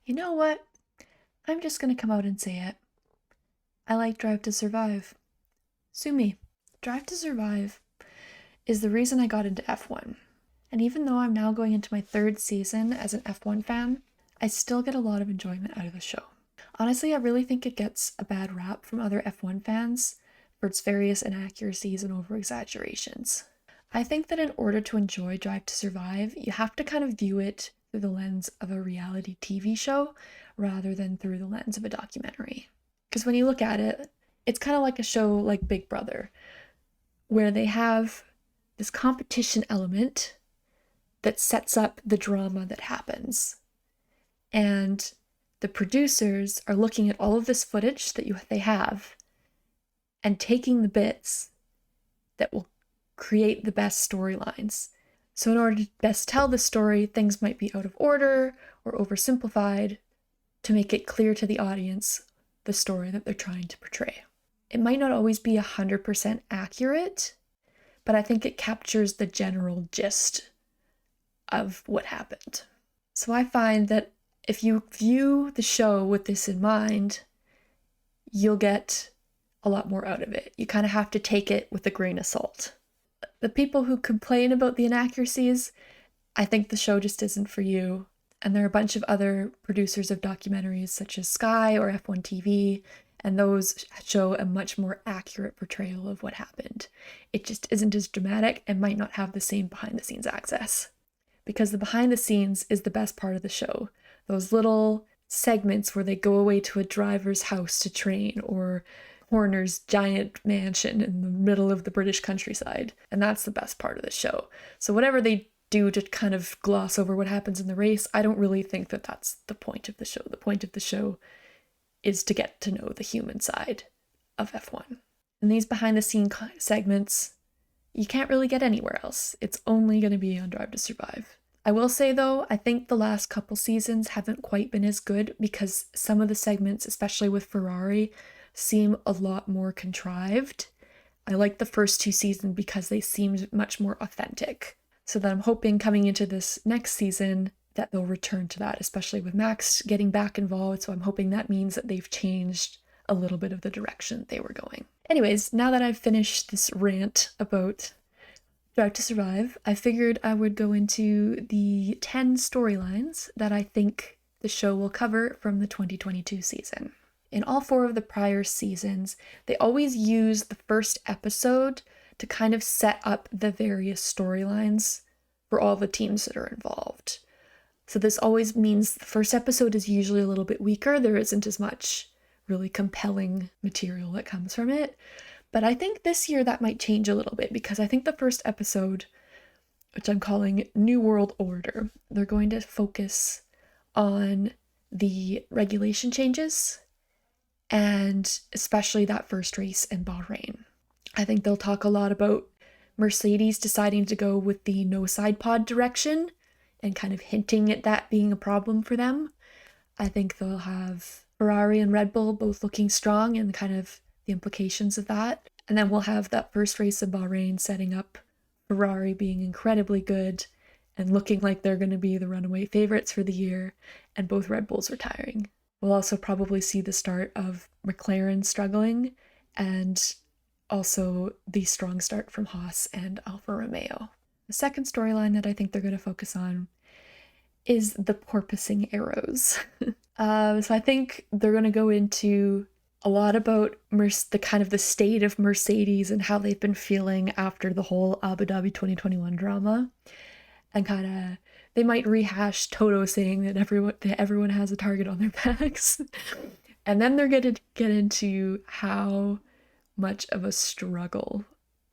You know what? I'm just gonna come out and say it. I like Drive to Survive. Sue me. Drive to Survive is the reason I got into F1. And even though I'm now going into my third season as an F1 fan, I still get a lot of enjoyment out of the show. Honestly, I really think it gets a bad rap from other F1 fans for its various inaccuracies and over-exaggerations. I think that in order to enjoy Drive to Survive, you have to kind of view it through the lens of a reality TV show rather than through the lens of a documentary. Because when you look at it, it's kind of like a show like Big Brother, where they have this competition element that sets up the drama that happens. And the producers are looking at all of this footage that they have and taking the bits that will create the best storylines. So in order to best tell the story, things might be out of order or oversimplified to make it clear to the audience the story that they're trying to portray. It might not always be 100% accurate, but I think it captures the general gist of what happened. So I find that if you view the show with this in mind, you'll get a lot more out of it. You kind of have to take it with a grain of salt. The people who complain about the inaccuracies, I think the show just isn't for you. And there are a bunch of other producers of documentaries such as Sky or F1 TV, and those show a much more accurate portrayal of what happened. It just isn't as dramatic and might not have the same behind-the-scenes access. Because the behind-the-scenes is the best part of the show. Those little segments where they go away to a driver's house to train, or Horner's giant mansion in the middle of the British countryside. And that's the best part of the show. So whatever they do to kind of gloss over what happens in the race, I don't really think that that's the point of the show. The point of the show is to get to know the human side of F1. And these behind-the-scene segments, you can't really get anywhere else. It's only going to be on Drive to Survive. I will say though, I think the last couple seasons haven't quite been as good because some of the segments, especially with Ferrari, seem a lot more contrived. I like the first two seasons because they seemed much more authentic. So that I'm hoping coming into this next season that they'll return to that, especially with Max getting back involved. So I'm hoping that means that they've changed a little bit of the direction they were going. Anyways, now that I've finished this rant about Drive to Survive, I figured I would go into the 10 storylines that I think the show will cover from the 2022 season. In all four of the prior seasons, they always use the first episode to kind of set up the various storylines for all the teams that are involved. So this always means the first episode is usually a little bit weaker. There isn't as much really compelling material that comes from it. But I think this year that might change a little bit because I think the first episode, which I'm calling New World Order, they're going to focus on the regulation changes and especially that first race in Bahrain. I think they'll talk a lot about Mercedes deciding to go with the no side pod direction and kind of hinting at that being a problem for them. I think they'll have Ferrari and Red Bull both looking strong and kind of the implications of that. And then we'll have that first race in Bahrain setting up Ferrari being incredibly good and looking like they're going to be the runaway favorites for the year, and both Red Bulls retiring. We'll also probably see the start of McLaren struggling and also the strong start from Haas and Alfa Romeo. The second storyline that I think they're going to focus on is the Porpoising Arrows. So I think they're going to go into a lot about the kind of the state of Mercedes and how they've been feeling after the whole Abu Dhabi 2021 drama. And kind of, they might rehash Toto saying that everyone has a target on their backs. And then they're going to get into how much of a struggle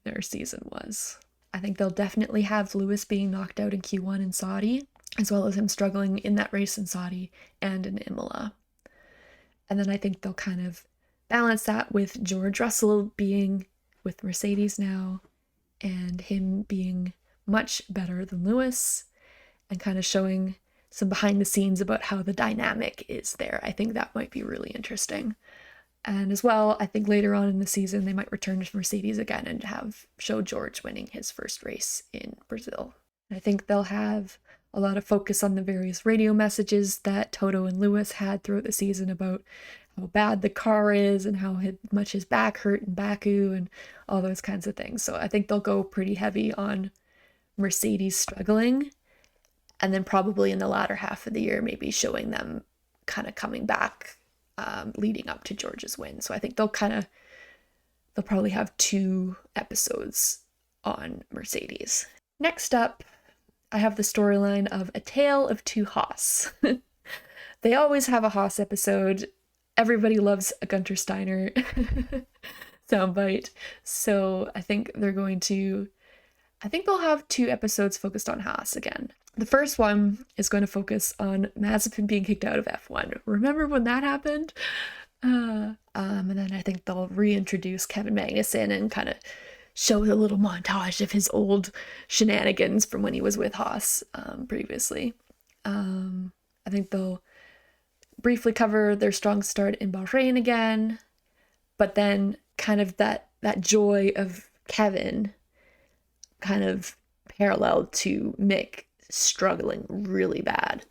their season was. I think they'll definitely have Lewis being knocked out in Q1 in Saudi, as well as him struggling in that race in Saudi and in Imola. And then I think they'll kind of balance that with George Russell being with Mercedes now and him being much better than Lewis and kind of showing some behind the scenes about how the dynamic is there. I think that might be really interesting. And as well, I think later on in the season, they might return to Mercedes again and show George winning his first race in Brazil. I think they'll have a lot of focus on the various radio messages that Toto and Lewis had throughout the season about how bad the car is and how much his back hurt in Baku and all those kinds of things. So I think they'll go pretty heavy on Mercedes struggling, and then probably in the latter half of the year, maybe showing them kind of coming back leading up to George's win. So I think they'll probably have 2 episodes on Mercedes. Next up, I have the storyline of A Tale of Two Haas. They always have a Haas episode. Everybody loves a Gunter Steiner soundbite. So I think they'll have 2 episodes focused on Haas again. The first one is going to focus on Mazepin being kicked out of F1. Remember when that happened? And then I think they'll reintroduce Kevin Magnussen and kind of show a little montage of his old shenanigans from when he was with Haas previously. I think they'll briefly cover their strong start in Bahrain again, but then kind of that joy of Kevin kind of paralleled to Mick struggling really bad.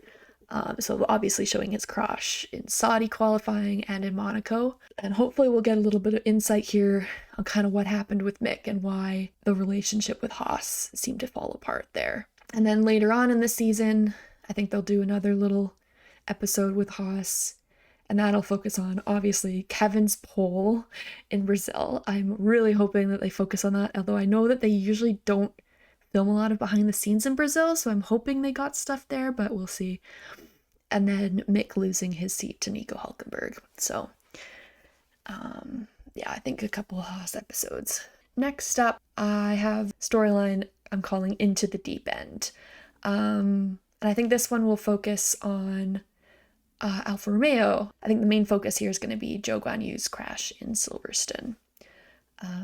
So obviously showing his crash in Saudi qualifying and in Monaco. And hopefully we'll get a little bit of insight here on kind of what happened with Mick and why the relationship with Haas seemed to fall apart there. And then later on in the season, I think they'll do another little episode with Haas, and that'll focus on obviously Kevin's pole in Brazil. I'm really hoping that they focus on that, although I know that they usually don't film a lot of behind the scenes in Brazil, so I'm hoping they got stuff there, but we'll see. And then Mick losing his seat to Nico Hülkenberg. So yeah, I think a couple of Haas episodes. Next up, I have storyline I'm calling Into the Deep End. And I think this one will focus on Alfa Romeo. I think the main focus here is going to be Zhou Guanyu's crash in Silverstone.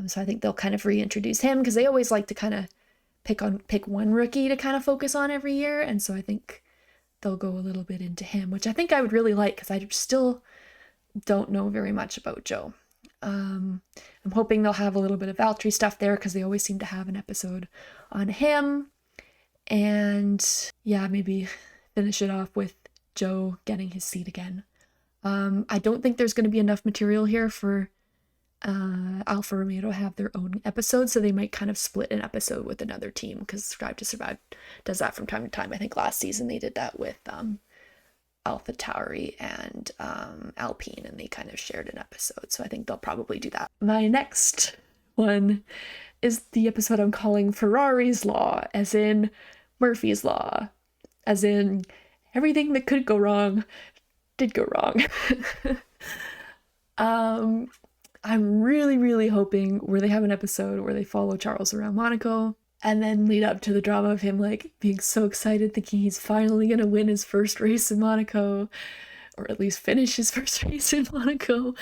So I think they'll kind of reintroduce him because they always like to kind of pick one rookie to kind of focus on every year. And so I think they'll go a little bit into him, which I think I would really like because I still don't know very much about Zhou. I'm hoping they'll have a little bit of Valtteri stuff there because they always seem to have an episode on him. And yeah, maybe finish it off with Zhou getting his seat again. I don't think there's going to be enough material here for Alfa Romeo to have their own episode, so they might kind of split an episode with another team because Drive to Survive does that from time to time. I think last season they did that with AlphaTauri and Alpine, and they kind of shared an episode, so I think they'll probably do that. My next one is the episode I'm calling Ferraris Law, as in Murphy's Law, as in everything that could go wrong did go wrong. I'm really, really hoping where they have an episode where they follow Charles around Monaco and then lead up to the drama of him like being so excited, thinking he's finally going to win his first race in Monaco, or at least finish his first race in Monaco,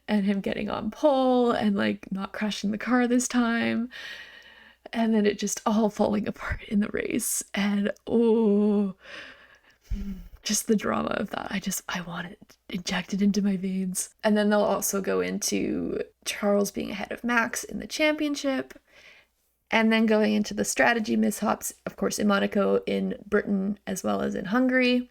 and him getting on pole and like not crashing the car this time. And then it just all falling apart in the race. And just the drama of that. I want it injected into my veins. And then they'll also go into Charles being ahead of Max in the championship. And then going into the strategy mishaps, of course, in Monaco, in Britain, as well as in Hungary.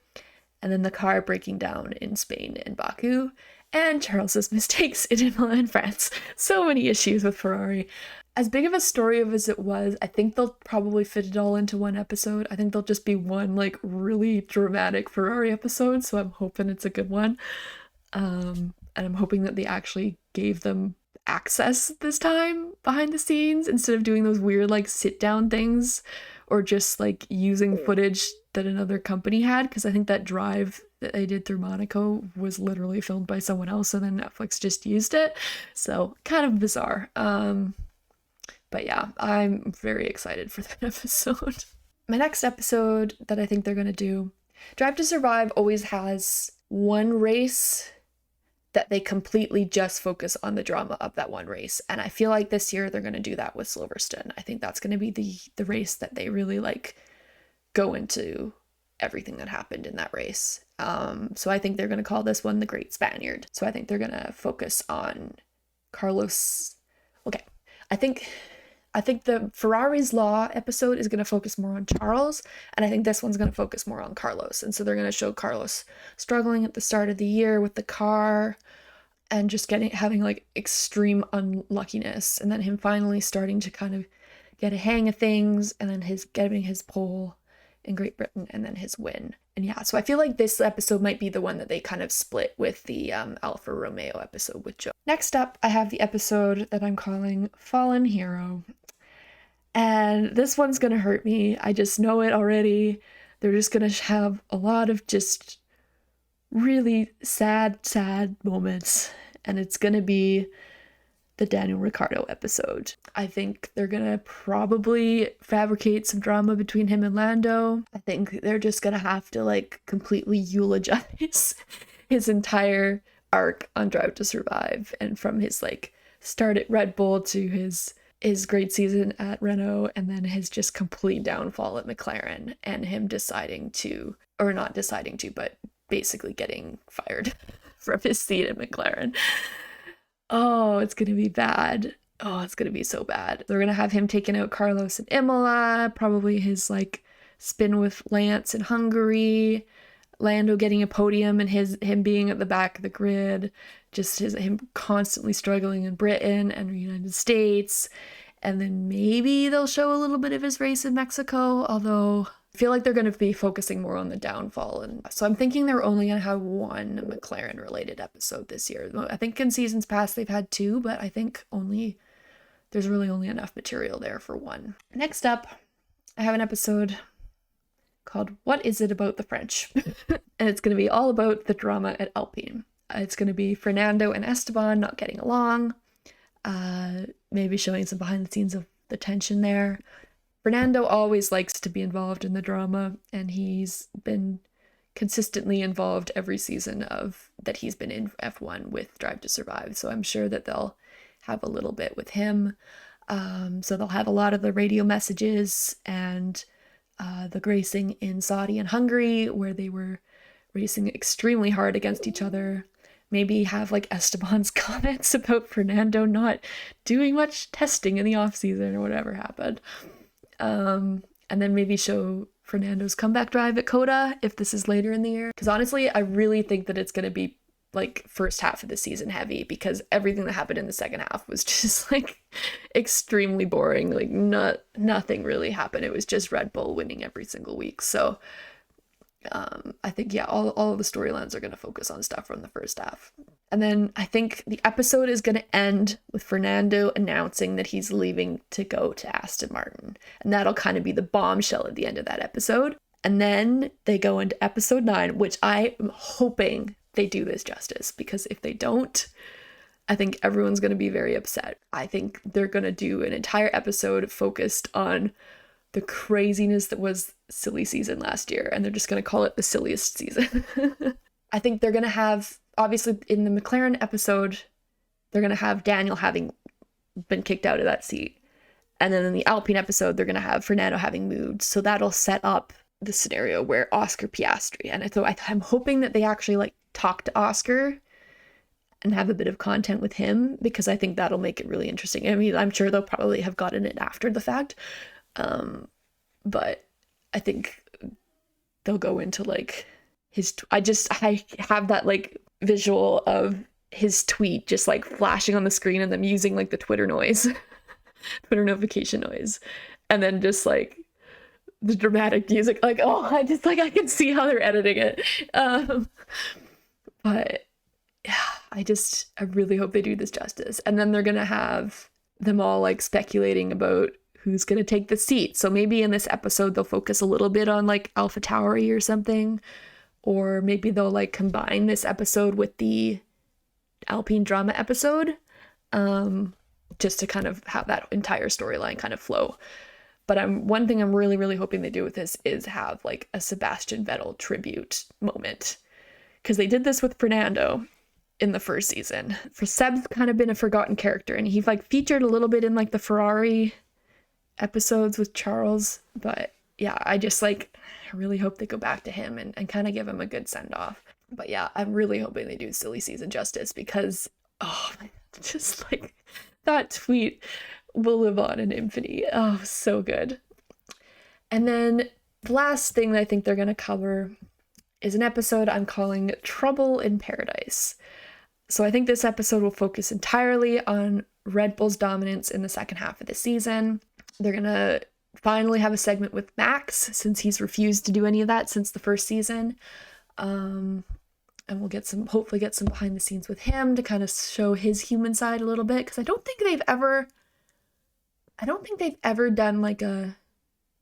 And then the car breaking down in Spain and Baku. And Charles's mistakes in Imola and France. So many issues with Ferrari. As big of a story as it was, I think they'll probably fit it all into one episode. I think there'll just be one like really dramatic Ferrari episode, so I'm hoping it's a good one. And I'm hoping that they actually gave them access this time behind the scenes instead of doing those weird like sit down things or just like using footage that another company had, because I think that drive that they did through Monaco was literally filmed by someone else and then Netflix just used it. So kind of bizarre. But yeah, I'm very excited for that episode. My next episode that I think they're going to do, Drive to Survive always has one race that they completely just focus on the drama of that one race. And I feel like this year they're going to do that with Silverstone. I think that's going to be the race that they really like go into everything that happened in that race. So I think they're going to call this one the Great Spaniard. So I think they're going to focus on Carlos. Okay, I think I think the Ferraris Law episode is going to focus more on Charles, and I think this one's going to focus more on Carlos. And so they're going to show Carlos struggling at the start of the year with the car and just having like extreme unluckiness, and then him finally starting to kind of get a hang of things, and then getting his pole in Great Britain, and then his win. And yeah, so I feel like this episode might be the one that they kind of split with the Alfa Romeo episode with Joe. Next up, I have the episode that I'm calling Fallen Hero. And this one's gonna hurt me. I just know it already. They're just gonna have a lot of just really sad moments. And it's gonna be the Daniel Ricciardo episode. I think they're gonna probably fabricate some drama between him and Lando. I think they're just gonna have to like completely eulogize his entire arc on Drive to Survive, and from his like start at Red Bull to his great season at Renault, and then his just complete downfall at McLaren, and him but basically getting fired from his seat at McLaren. Oh, it's going to be bad. Oh, it's going to be so bad. They're going to have him taking out Carlos in Imola, probably his like spin with Lance in Hungary, Lando getting a podium and him being at the back of the grid, just him constantly struggling in Britain and the United States. And then maybe they'll show a little bit of his race in Mexico, although I feel like they're going to be focusing more on the downfall. And so I'm thinking they're only going to have one McLaren related episode this year. I think in seasons past they've had two, but I think there's really only enough material there for one. Next up, I have an episode called What Is It About the French? And it's going to be all about the drama at Alpine. It's going to be Fernando and Esteban not getting along, maybe showing some behind the scenes of the tension there. Fernando always likes to be involved in the drama, and he's been consistently involved every season that he's been in F1 with Drive to Survive. So I'm sure that they'll have a little bit with him. So they'll have a lot of the radio messages and the racing in Saudi and Hungary, where they were racing extremely hard against each other. Maybe have like Esteban's comments about Fernando not doing much testing in the off season or whatever happened. And then maybe show Fernando's comeback drive at Coda if this is later in the year. Because honestly, I really think that it's going to be like first half of the season heavy, because everything that happened in the second half was just like extremely boring. Like nothing really happened. It was just Red Bull winning every single week. So I think, yeah, all of the storylines are going to focus on stuff from the first half. And then I think the episode is going to end with Fernando announcing that he's leaving to go to Aston Martin. And that'll kind of be the bombshell at the end of that episode. And then they go into episode 9, which I am hoping they do this justice, because if they don't, I think everyone's going to be very upset. I think they're going to do an entire episode focused on the craziness that was silly season last year, and they're just going to call it the silliest season. I think they're going to have, obviously in the McLaren episode, they're going to have Daniel having been kicked out of that seat. And then in the Alpine episode, they're going to have Fernando having moved. So that'll set up the scenario where Oscar Piastri, and so I'm hoping that they actually like talk to Oscar and have a bit of content with him, because I think that'll make it really interesting. I mean, I'm sure they'll probably have gotten it after the fact. But I think they'll go into like I have that like visual of his tweet just like flashing on the screen and them using like the Twitter Twitter notification noise. And then just like the dramatic music, like, oh, I can see how they're editing it. But yeah, I really hope they do this justice. And then they're going to have them all like speculating about who's going to take the seat. So maybe in this episode, they'll focus a little bit on like AlphaTauri or something, or maybe they'll like combine this episode with the Alpine Drama episode, just to kind of have that entire storyline kind of flow. But one thing I'm really, really hoping they do with this is have like a Sebastian Vettel tribute moment, because they did this with Fernando in the first season. For Seb's kind of been a forgotten character, and he like featured a little bit in like the Ferrari episodes with Charles. But yeah, I really hope they go back to him and kind of give him a good send off. But yeah, I'm really hoping they do silly season justice, because just like that tweet will live on in infamy. Oh, so good. And then the last thing that I think they're going to cover is an episode I'm calling Trouble in Paradise. So I think this episode will focus entirely on Red Bull's dominance in the second half of the season. They're going to finally have a segment with Max, since he's refused to do any of that since the first season. And we'll hopefully get some behind the scenes with him to kind of show his human side a little bit, because I don't think they've ever done like a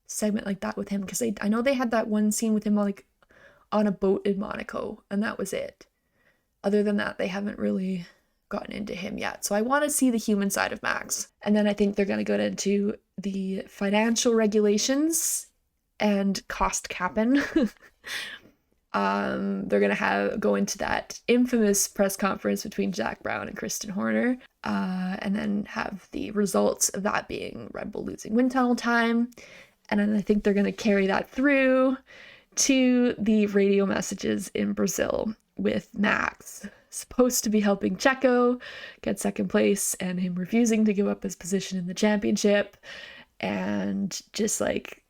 segment like that with him, because I know they had that one scene with him like on a boat in Monaco, and that was it. Other than that, they haven't really gotten into him yet. So I want to see the human side of Max. And then I think they're going to go into the financial regulations and cost capping. They're going to go into that infamous press conference between Zach Brown and Kristen Horner, and then have the results of that being Red Bull losing wind tunnel time. And then I think they're going to carry that through to the radio messages in Brazil with Max supposed to be helping Checo get second place, and him refusing to give up his position in the championship, and just like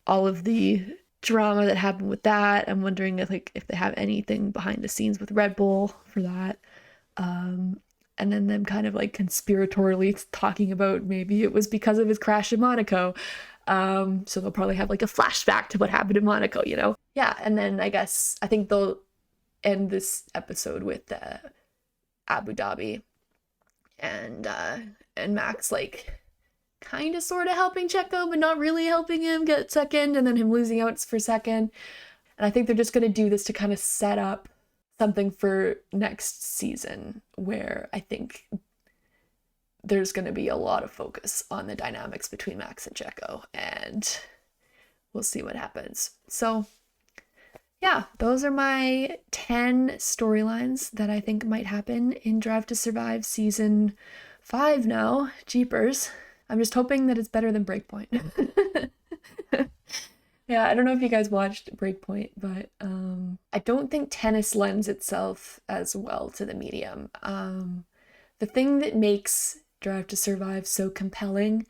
all of the drama that happened with that. I'm wondering if they have anything behind the scenes with Red Bull for that. And then them kind of like conspiratorially talking about maybe it was because of his crash in Monaco. So they'll probably have like a flashback to what happened in Monaco, you know? Yeah, and then I think they'll end this episode with Abu Dhabi and Max like kind of sort of helping Checo, but not really helping him get second, and then him losing out for second. And I think they're just going to do this to kind of set up something for next season, where I think there's going to be a lot of focus on the dynamics between Max and Checo, and we'll see what happens. So yeah, those are my 10 storylines that I think might happen in Drive to Survive season 5 now. Jeepers. I'm just hoping that it's better than Breakpoint. Yeah, I don't know if you guys watched Breakpoint, but I don't think tennis lends itself as well to the medium. The thing that makes Drive to Survive so compelling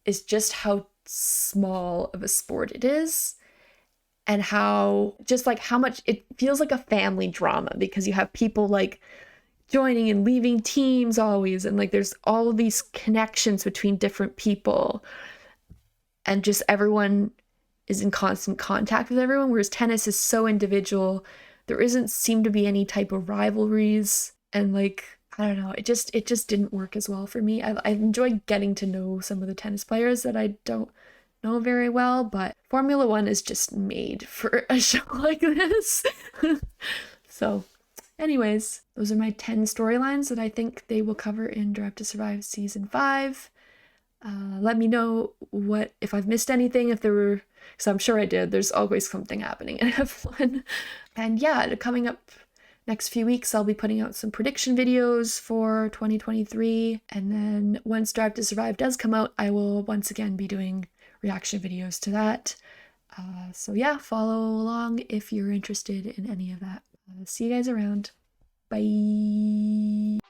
is just how small of a sport it is, and how much it feels like a family drama, because you have people like joining and leaving teams always, and like there's all of these connections between different people, and just everyone is in constant contact with everyone, whereas tennis is so individual. There isn't seem to be any type of rivalries, and like I don't know, it just didn't work as well for me. I enjoyed getting to know some of the tennis players that I don't know very well, but Formula One is just made for a show like this. So anyways, those are my 10 storylines that I think they will cover in Drive to Survive season 5. Let me know if I've missed anything, if there were, because I'm sure I did. There's always something happening in F1. And yeah, coming up next few weeks, I'll be putting out some prediction videos for 2023. And then once Drive to Survive does come out, I will once again be doing reaction videos to that. So yeah, follow along if you're interested in any of that. See you guys around. Bye.